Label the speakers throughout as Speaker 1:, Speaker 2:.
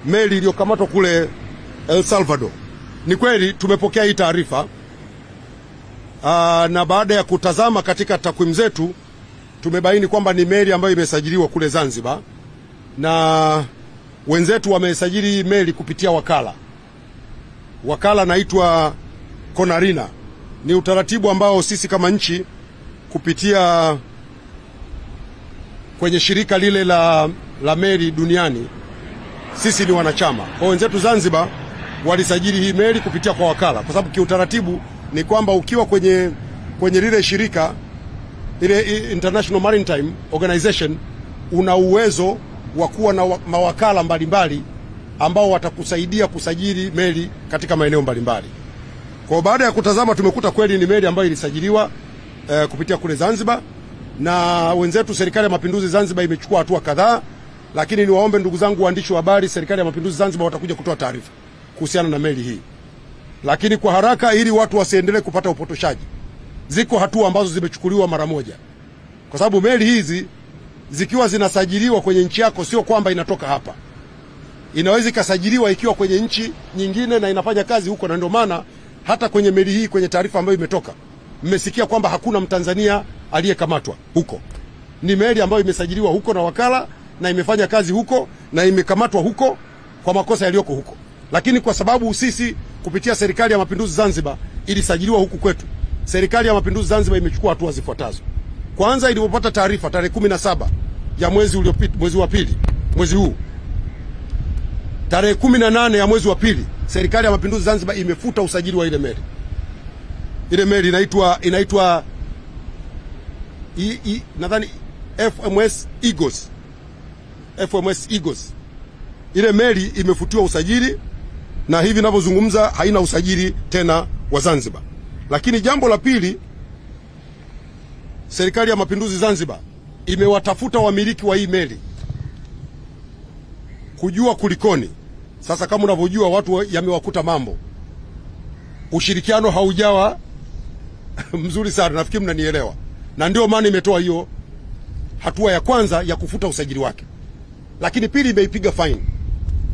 Speaker 1: meli iliyokamatwa kule El Salvador. Ni kweli tumepokea hii taarifa na baada ya kutazama katika takwimu zetu tumebaini kwamba ni meli ambayo imesajiliwa kule Zanzibar, na wenzetu wamesajili hii meli kupitia wakala naitwa Konarina. Ni utaratibu ambao sisi kama nchi kupitia kwenye shirika lile la meli duniani sisi ni wanachama. Kwa wenzetu Zanzibar walisajili hii meli kupitia kwa wakala, kwa sababu kiutaratibu ni kwamba ukiwa kwenye lile shirika ile International Maritime Organization una uwezo wa kuwa na mawakala mbalimbali ambao watakusaidia kusajili meli katika maeneo mbalimbali. Kwa baada ya kutazama tumekuta kweli ni meli ambayo ilisajiliwa kupitia kule Zanzibar, na wenzetu Serikali ya Mapinduzi Zanzibar imechukua hatua kadhaa, lakini niwaombe ndugu zangu waandishi wa habari, Serikali ya Mapinduzi Zanzibar watakuja kutoa taarifa kuhusiana na meli hii. Lakini kwa haraka, ili watu wasiendelee kupata upotoshaji, ziko hatua ambazo zimechukuliwa mara moja, kwa sababu meli hizi zikiwa zinasajiliwa kwenye nchi yako sio kwamba inatoka hapa. Inaweza ikasajiliwa ikiwa kwenye nchi nyingine na inafanya kazi huko, na ndio maana hata kwenye meli hii kwenye taarifa ambayo imetoka mmesikia kwamba hakuna Mtanzania aliyekamatwa huko. Ni meli ambayo imesajiliwa huko na wakala na imefanya kazi huko na imekamatwa huko kwa makosa yaliyoko huko. Lakini kwa sababu sisi kupitia Serikali ya Mapinduzi Zanzibar ilisajiliwa huku kwetu, Serikali ya Mapinduzi Zanzibar imechukua hatua zifuatazo. Kwanza, ilipopata taarifa tarehe 17 ya mwezi uliopita, mwezi wa pili, mwezi huu, tarehe 18 ya mwezi wa pili, Serikali ya Mapinduzi Zanzibar imefuta usajili wa ile meli. Ile meli inaitwa nadhani FMS Eagles. Ile meli imefutiwa usajili na hivi ninavyozungumza haina usajili tena wa Zanzibar. Lakini jambo la pili, Serikali ya Mapinduzi Zanzibar imewatafuta wamiliki wa hii meli kujua kulikoni. Sasa kama unavyojua watu yamewakuta mambo, ushirikiano haujawa mzuri sana, nafikiri mnanielewa, na ndio maana imetoa hiyo hatua ya kwanza ya kufuta usajili wake. Lakini pili, imeipiga fine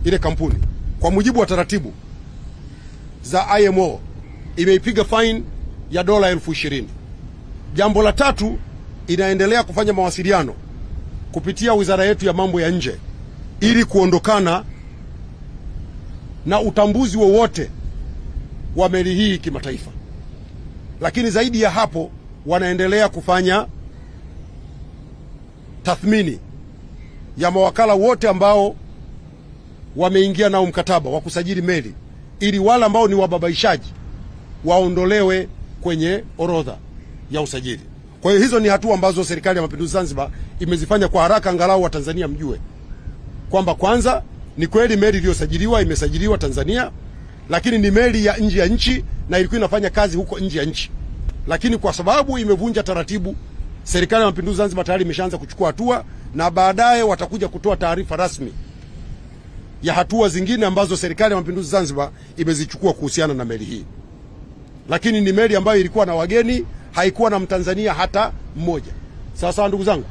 Speaker 1: ile kampuni kwa mujibu wa taratibu za IMO, imeipiga fine ya dola 20,000. Jambo la tatu, inaendelea kufanya mawasiliano kupitia wizara yetu ya mambo ya nje ili kuondokana na utambuzi wowote wa meli hii kimataifa. Lakini zaidi ya hapo, wanaendelea kufanya tathmini ya mawakala wote ambao wameingia nao mkataba wa kusajili meli, ili wale ambao ni wababaishaji waondolewe kwenye orodha ya usajili. Kwa hiyo hizo ni hatua ambazo Serikali ya Mapinduzi Zanzibar imezifanya kwa haraka, angalau Watanzania mjue kwamba kwanza ni kweli meli iliyosajiliwa imesajiliwa Tanzania, lakini ni meli ya nje ya nchi na ilikuwa inafanya kazi huko nje ya nchi. Lakini kwa sababu imevunja taratibu, Serikali ya Mapinduzi Zanzibar tayari imeshaanza kuchukua hatua, na baadaye watakuja kutoa taarifa rasmi ya hatua zingine ambazo Serikali ya Mapinduzi Zanzibar imezichukua kuhusiana na meli hii. Lakini ni meli ambayo ilikuwa na wageni, haikuwa na Mtanzania hata mmoja. Sawa sawa ndugu zangu.